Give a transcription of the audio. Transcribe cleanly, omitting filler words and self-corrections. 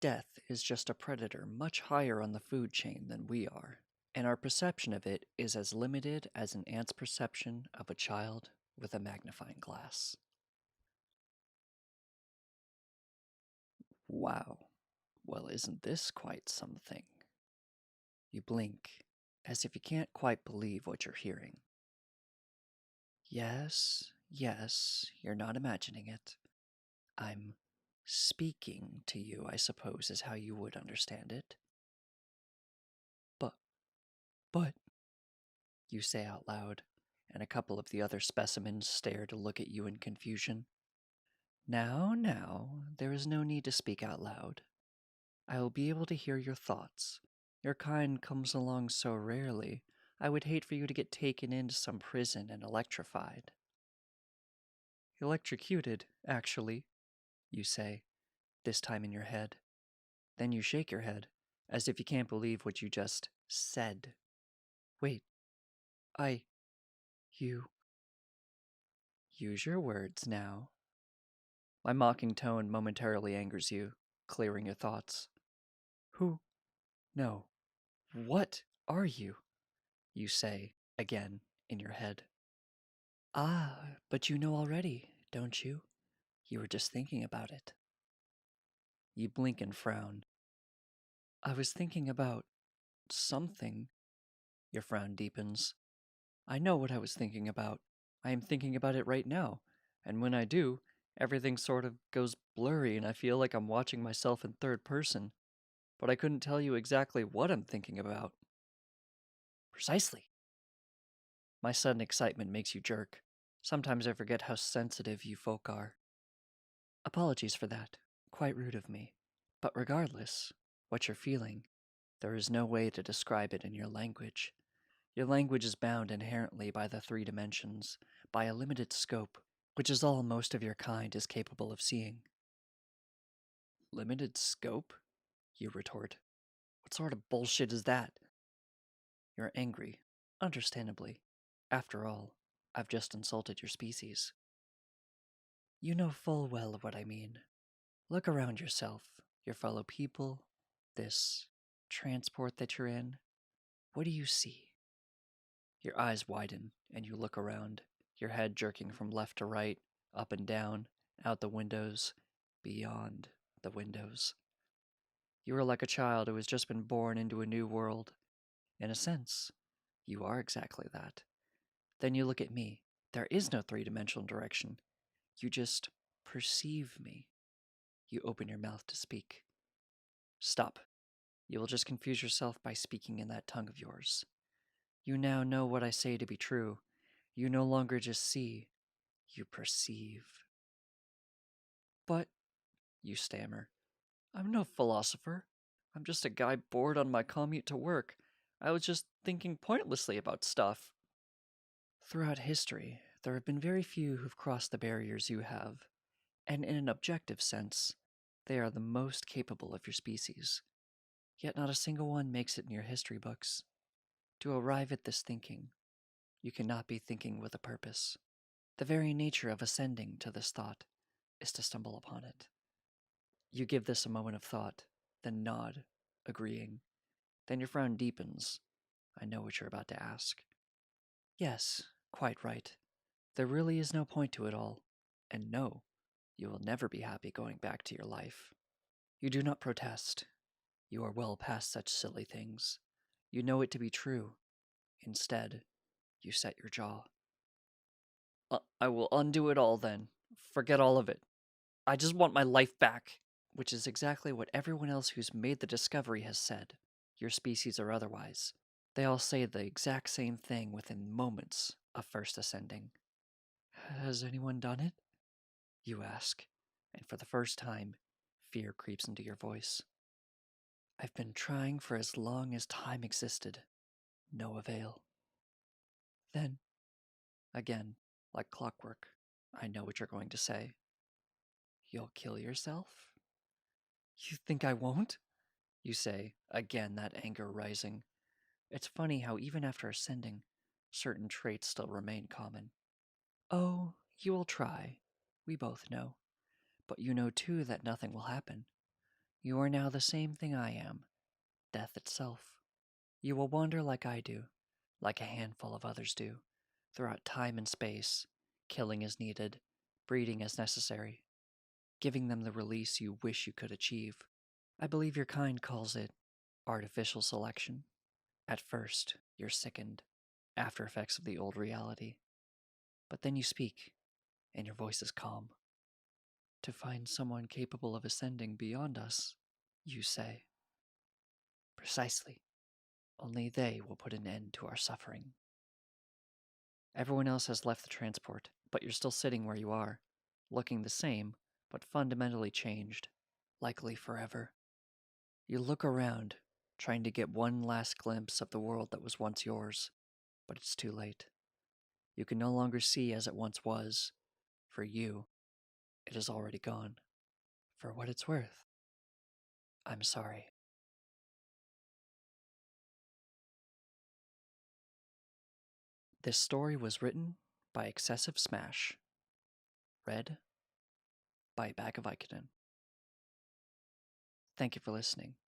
Death is just a predator much higher on the food chain than we are, and our perception of it is as limited as an ant's perception of a child with a magnifying glass. Wow. Well, isn't this quite something? You blink, as if you can't quite believe what you're hearing. Yes, yes, you're not imagining it. I'm speaking to you, I suppose, is how you would understand it. But, but, you say out loud, and a couple of the other specimens stare to look at you in confusion. Now, there is no need to speak out loud. I will be able to hear your thoughts. Your kind comes along so rarely, I would hate for you to get taken into some prison and electrified. Electrocuted, actually, you say, this time in your head. Then you shake your head, as if you can't believe what you just said. Wait, you. Use your words now. My mocking tone momentarily angers you, clearing your thoughts. Who? No. What are you? You say, again, in your head. Ah, but you know already, don't you? You were just thinking about it. You blink and frown. I was thinking about something. Your frown deepens. I know what I was thinking about. I am thinking about it right now, and when I do, everything sort of goes blurry and I feel like I'm watching myself in third person, but I couldn't tell you exactly what I'm thinking about. Precisely. My sudden excitement makes you jerk. Sometimes I forget how sensitive you folk are. Apologies for that. Quite rude of me. But regardless, what you're feeling, there is no way to describe it in your language. Your language is bound inherently by the 3 dimensions, by a limited scope, which is all most of your kind is capable of seeing. Limited scope? You retort. What sort of bullshit is that? You're angry, understandably. After all, I've just insulted your species. You know full well what I mean. Look around yourself, your fellow people, this transport that you're in. What do you see? Your eyes widen, and you look around, your head jerking from left to right, up and down, out the windows, beyond the windows. You are like a child who has just been born into a new world. In a sense, you are exactly that. Then you look at me. There is no 3-dimensional direction. You just perceive me. You open your mouth to speak. Stop. You will just confuse yourself by speaking in that tongue of yours. You now know what I say to be true. You no longer just see, you perceive. But, you stammer, I'm no philosopher. I'm just a guy bored on my commute to work. I was just thinking pointlessly about stuff. Throughout history, there have been very few who've crossed the barriers you have, and in an objective sense, they are the most capable of your species. Yet not a single one makes it in your history books. To arrive at this thinking, you cannot be thinking with a purpose. The very nature of ascending to this thought is to stumble upon it. You give this a moment of thought, then nod, agreeing. Then your frown deepens. I know what you're about to ask. Yes, quite right. There really is no point to it all. And no, you will never be happy going back to your life. You do not protest. You are well past such silly things. You know it to be true. Instead, you set your jaw. I will undo it all then. Forget all of it. I just want my life back. Which is exactly what everyone else who's made the discovery has said, your species or otherwise. They all say the exact same thing within moments of first ascending. Has anyone done it? You ask, and for the first time, fear creeps into your voice. I've been trying for as long as time existed. No avail. Then, again, like clockwork, I know what you're going to say. You'll kill yourself? You think I won't? You say, again that anger rising. It's funny how even after ascending, certain traits still remain common. Oh, you will try. We both know. But you know too that nothing will happen. You are now the same thing I am, death itself. You will wander like I do, like a handful of others do, throughout time and space, killing as needed, breeding as necessary, giving them the release you wish you could achieve. I believe your kind calls it artificial selection. At first, you're sickened, after effects of the old reality. But then you speak, and your voice is calm. To find someone capable of ascending beyond us, you say. Precisely. Only they will put an end to our suffering. Everyone else has left the transport, but you're still sitting where you are, looking the same, but fundamentally changed, likely forever. You look around, trying to get one last glimpse of the world that was once yours, but it's too late. You can no longer see as it once was. For you, it is already gone. For what it's worth, I'm sorry. This story was written by Excessive Smash. Read by Bag of Vicodin. Thank you for listening.